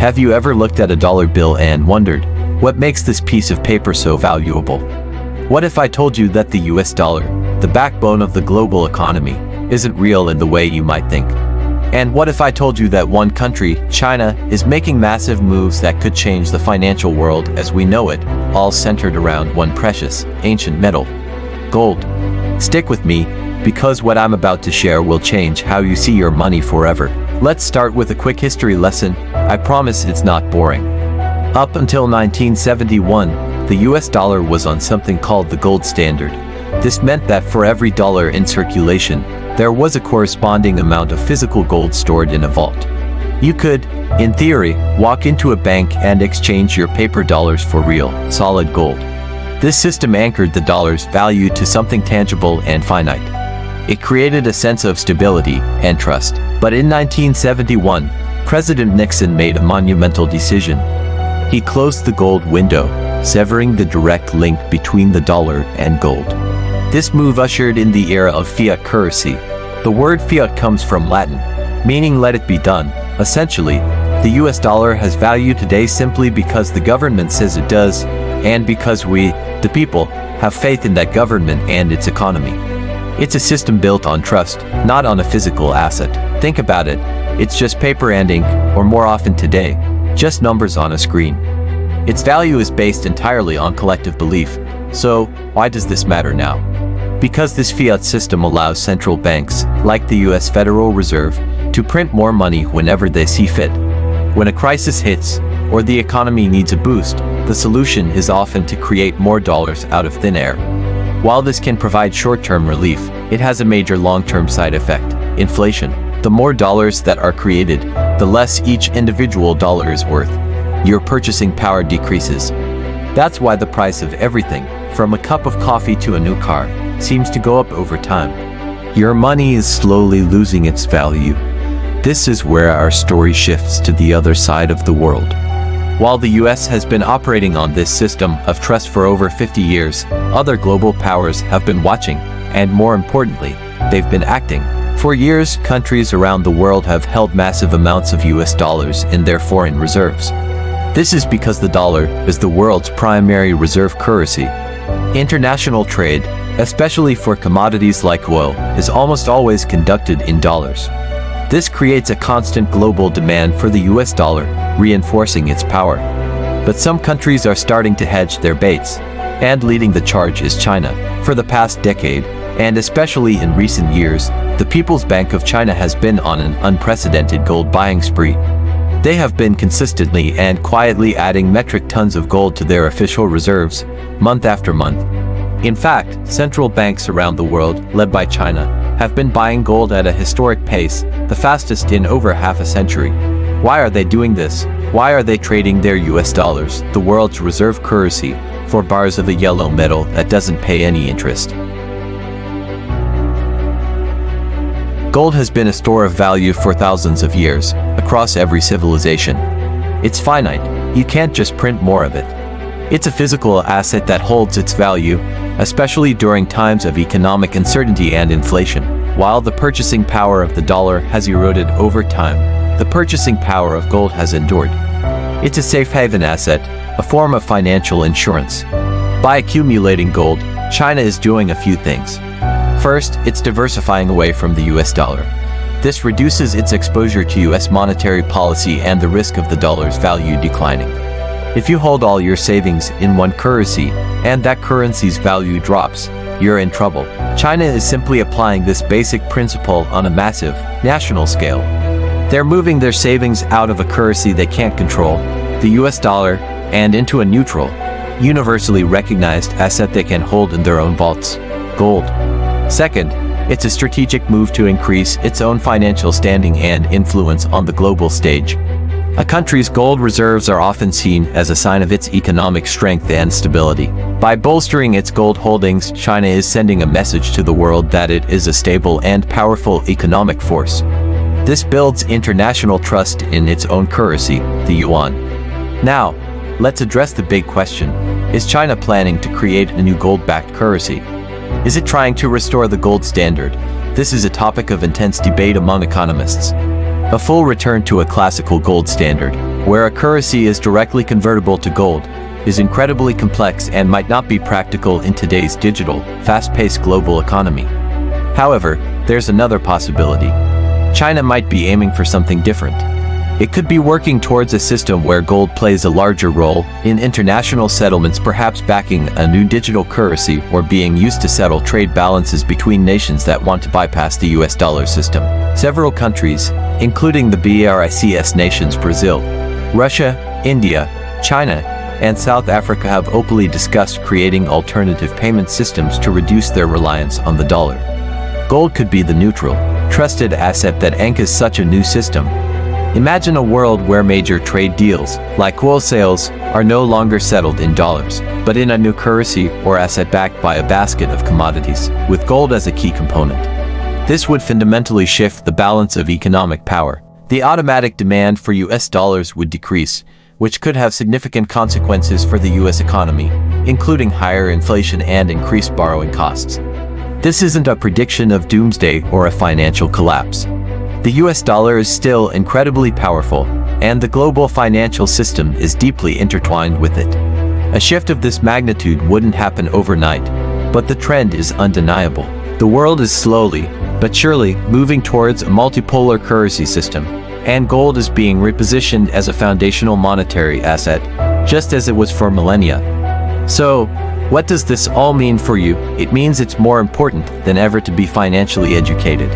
Have you ever looked at a dollar bill and wondered, what makes this piece of paper so valuable? What if I told you that the US dollar, the backbone of the global economy, isn't real in the way you might think? And what if I told you that one country, China, is making massive moves that could change the financial world as we know it, all centered around one precious, ancient metal: gold? Stick with me, because what I'm about to share will change how you see your money forever. Let's start with a quick history lesson. I promise it's not boring. Up until 1971, the US dollar was on something called the gold standard. This meant that for every dollar in circulation, there was a corresponding amount of physical gold stored in a vault. You could, in theory, walk into a bank and exchange your paper dollars for real, solid gold. This system anchored the dollar's value to something tangible and finite. It created a sense of stability and trust. But in 1971, President Nixon made a monumental decision. He closed the gold window, severing the direct link between the dollar and gold. This move ushered in the era of fiat currency. The word fiat comes from Latin, meaning let it be done. Essentially, the US dollar has value today simply because the government says it does, and because we, the people, have faith in that government and its economy. It's a system built on trust, not on a physical asset. Think about it. It's just paper and ink, or more often today, just numbers on a screen. Its value is based entirely on collective belief. So, why does this matter now? Because this fiat system allows central banks, like the US Federal Reserve, to print more money whenever they see fit. When a crisis hits, or the economy needs a boost, the solution is often to create more dollars out of thin air. While this can provide short-term relief, it has a major long-term side effect: inflation. The more dollars that are created, the less each individual dollar is worth. Your purchasing power decreases. That's why the price of everything, from a cup of coffee to a new car, seems to go up over time. Your money is slowly losing its value. This is where our story shifts to the other side of the world. While the US has been operating on this system of trust for over 50 years, other global powers have been watching, and more importantly, they've been acting. For years, countries around the world have held massive amounts of US dollars in their foreign reserves. This is because the dollar is the world's primary reserve currency. International trade, especially for commodities like oil, is almost always conducted in dollars. This creates a constant global demand for the US dollar, reinforcing its power. But some countries are starting to hedge their bets, and leading the charge is China. For the past decade, and especially in recent years, the People's Bank of China has been on an unprecedented gold buying spree. They have been consistently and quietly adding metric tons of gold to their official reserves, month after month. In fact, central banks around the world, led by China, have been buying gold at a historic pace, the fastest in over half a century. Why are they doing this? Why are they trading their US dollars, the world's reserve currency, for bars of a yellow metal that doesn't pay any interest? Gold has been a store of value for thousands of years, across every civilization. It's finite. You can't just print more of it. It's a physical asset that holds its value, especially during times of economic uncertainty and inflation. While the purchasing power of the dollar has eroded over time, the purchasing power of gold has endured. It's a safe haven asset, a form of financial insurance. By accumulating gold, China is doing a few things. First, it's diversifying away from the US dollar. This reduces its exposure to US monetary policy and the risk of the dollar's value declining. If you hold all your savings in one currency, and that currency's value drops, you're in trouble. China is simply applying this basic principle on a massive, national scale. They're moving their savings out of a currency they can't control, the US dollar, and into a neutral, universally recognized asset they can hold in their own vaults: gold. Second, it's a strategic move to increase its own financial standing and influence on the global stage. A country's gold reserves are often seen as a sign of its economic strength and stability. By bolstering its gold holdings, China is sending a message to the world that it is a stable and powerful economic force. This builds international trust in its own currency, the yuan. Now, let's address the big question. Is China planning to create a new gold-backed currency? Is it trying to restore the gold standard? This is a topic of intense debate among economists. A full return to a classical gold standard, where a currency is directly convertible to gold, is incredibly complex and might not be practical in today's digital, fast-paced global economy. However, there's another possibility. China might be aiming for something different. It could be working towards a system where gold plays a larger role in international settlements, perhaps backing a new digital currency or being used to settle trade balances between nations that want to bypass the US dollar system. Several countries, including the BRICS nations Brazil, Russia, India, China, and South Africa, have openly discussed creating alternative payment systems to reduce their reliance on the dollar. Gold could be the neutral, trusted asset that anchors such a new system. Imagine a world where major trade deals, like oil sales, are no longer settled in dollars, but in a new currency or asset backed by a basket of commodities, with gold as a key component. This would fundamentally shift the balance of economic power. The automatic demand for US dollars would decrease, which could have significant consequences for the US economy, including higher inflation and increased borrowing costs. This isn't a prediction of doomsday or a financial collapse. The US dollar is still incredibly powerful, and the global financial system is deeply intertwined with it. A shift of this magnitude wouldn't happen overnight, but the trend is undeniable. The world is slowly, but surely, moving towards a multipolar currency system, and gold is being repositioned as a foundational monetary asset, just as it was for millennia. So, what does this all mean for you? It means it's more important than ever to be financially educated.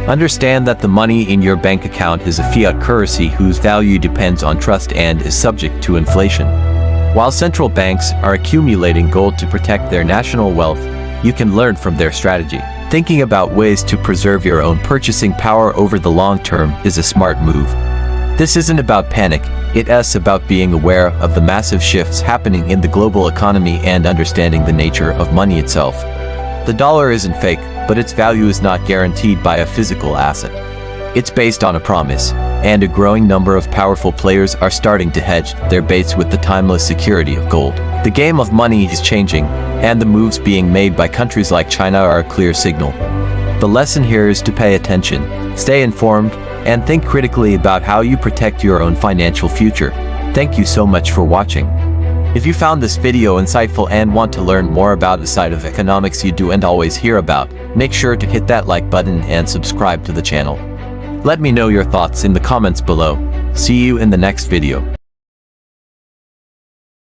Understand that the money in your bank account is a fiat currency whose value depends on trust and is subject to inflation. While central banks are accumulating gold to protect their national wealth, you can learn from their strategy. Thinking about ways to preserve your own purchasing power over the long term is a smart move. This isn't about panic, it's about being aware of the massive shifts happening in the global economy and understanding the nature of money itself. The dollar isn't fake, but its value is not guaranteed by a physical asset. It's based on a promise, and a growing number of powerful players are starting to hedge their bets with the timeless security of gold. The game of money is changing, and the moves being made by countries like China are a clear signal. The lesson here is to pay attention, stay informed, and think critically about how you protect your own financial future. Thank you so much for watching. If you found this video insightful and want to learn more about the side of economics you do and always hear about, make sure to hit that like button and subscribe to the channel. Let me know your thoughts in the comments below. See you in the next video.